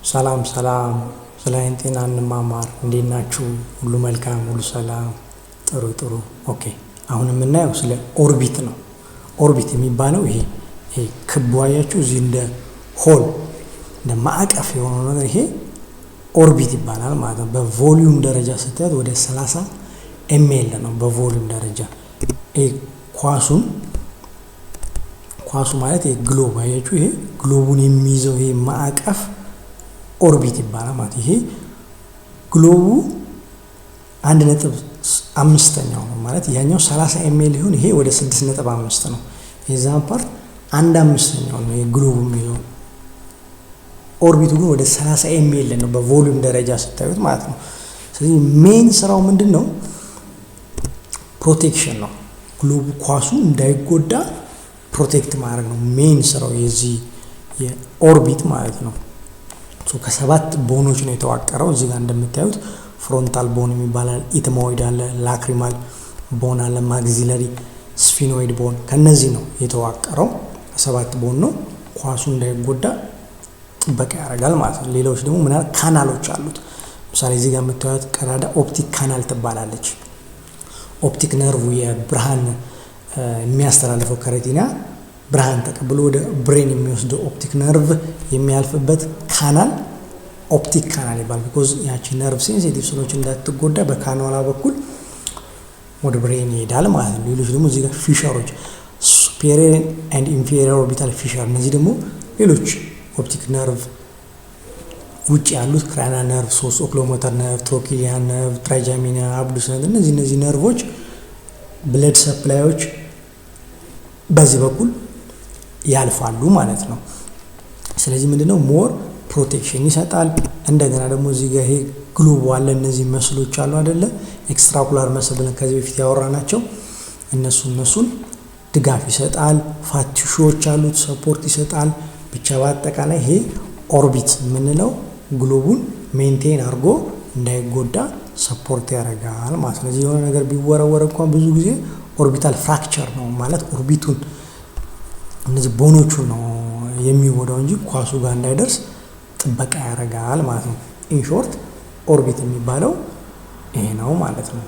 ሰላም ስለ ጤና እንማማር። እንዴት ናችሁ? ሁሉ መልካም፣ ሁሉ ሰላም፣ ጥሩ። ኦኬ። አሁን የምናየው ስለ ኦርቢት ነው። ኦርቢት የሚባለው ይሄ ክቡ አያችሁ፣ እዚህ እንደ ሆል እንደ ማዕቀፍ የሆነው ነገር ይሄ ኦርቢት ይባላል ማለት ነው። በቮሊዩም ደረጃ ስታዩት ወደ 30 ኤምኤል ነው በቮሊዩም ደረጃ። ይሄ ኳሱ ማለት ይሄ ግሎብ አያችሁ፣ ይሄ ግሎቡን የሚይዘው ይሄ ማዕቀፍ ኦርቢት ይባላል ማለት። ይሄ ግሎቡ 1.5 ነው ማለት ያኛው 30 ኤምኤል ይሁን፣ ይሄ ወደ 6.5 ነው። የዛን ፓርት 1/5 ነው የግሎቡ የሚይዘው። ኦርቢቱ ግን ወደ 30 ኤምኤል ነው በቮሊዩም ደረጃ ስታዩት ማለት ነው። ስለዚህ ሜን ስራው ምንድነው? ፕሮቴክሽን ነው። ግሎቡ ኳሱ እንዳይጎዳ ፕሮቴክት ማድረግ ነው ሜን ስራው የዚህ የኦርቢት ማለት ነው። ከ7 ቦኖች ነው የተዋቀረው። እዚህ ጋር እንደምታዩት ፍሮንታል ቦን የሚባላል፣ ኢትሞይድ አለ፣ ላክሪማል ቦን አለ፣ ማግዚለሪ ስፊኖይድ ቦን፣ ከነዚህ ነው የተዋቀረው። 7 ቦን ነው። ኳሱ እንዳይጎዳ ጥበቃ ያደርጋል ማለት ነው። ሌሎች ደግሞ ምን ካናሎች አሉት። ለምሳሌ እዚህ ጋር የምታዩት ቀዳዳ ኦፕቲክ ካናል ትባላለች። ኦፕቲክ ነርቭ የብርሃን የሚያስተላልፈው ከሬቲና ብርሃን ተቀብሎ ወደ ብሬን የሚወስደው ኦፕቲክ ነርቭ የሚያልፍበት ካናል ኦፕቲክ ካናል ይባላል። ቢኮዝ ያቺ ነርቭ ሴንሲቲቭ ስለሆነች እንዳትጎዳ በካናላ በኩል ወደ ብሬን ይሄዳል ማለት ነው። ሌሎች ደግሞ እዚህ ጋር ፊሸሮች ሱፔሪየር ኤንድ ኢንፌሪየር ኦርቢታል ፊሸር፣ እነዚህ ደግሞ ሌሎች ኦፕቲክ ነርቭ ውጭ ያሉት ክራኒያል ነርቭ፣ ሶስት ኦክሎሞተር ነርቭ፣ ትሮኪሊያን ነርቭ፣ ትራይጃሚና፣ አብዱስ ነርቭ፣ እነዚህ ነርቮች ብለድ ሰፕላዮች በዚህ በኩል ያልፋሉ ማለት ነው። ስለዚህ ምንድነው ሞር ፕሮቴክሽን ይሰጣል። እንደገና ደግሞ እዚህ ጋር ይሄ ግሎብ አለ፣ እነዚህ መስሎች አሉ አይደለ? ኤክስትራኩላር መስል ብለን ከዚህ በፊት ያወራናቸው እነሱን ድጋፍ ይሰጣል። ፋት ቲሹዎች አሉት፣ ሰፖርት ይሰጣል። ብቻ በአጠቃላይ ይሄ ኦርቢት የምንለው ግሎቡን ሜንቴን አድርጎ እንዳይጎዳ ሰፖርት ያደርጋል ማለት ነው። ስለዚህ የሆነ ነገር ቢወረወር እንኳን ብዙ ጊዜ ኦርቢታል ፍራክቸር ነው ማለት ኦርቢቱን እነዚህ ቦኖቹ ነው የሚወዳው እንጂ ኳሱ ጋር እንዳይደርስ ጥበቃ ያደርጋል ማለት ነው። ኢንሾርት ኦርቢት የሚባለው ይሄ ነው ማለት ነው።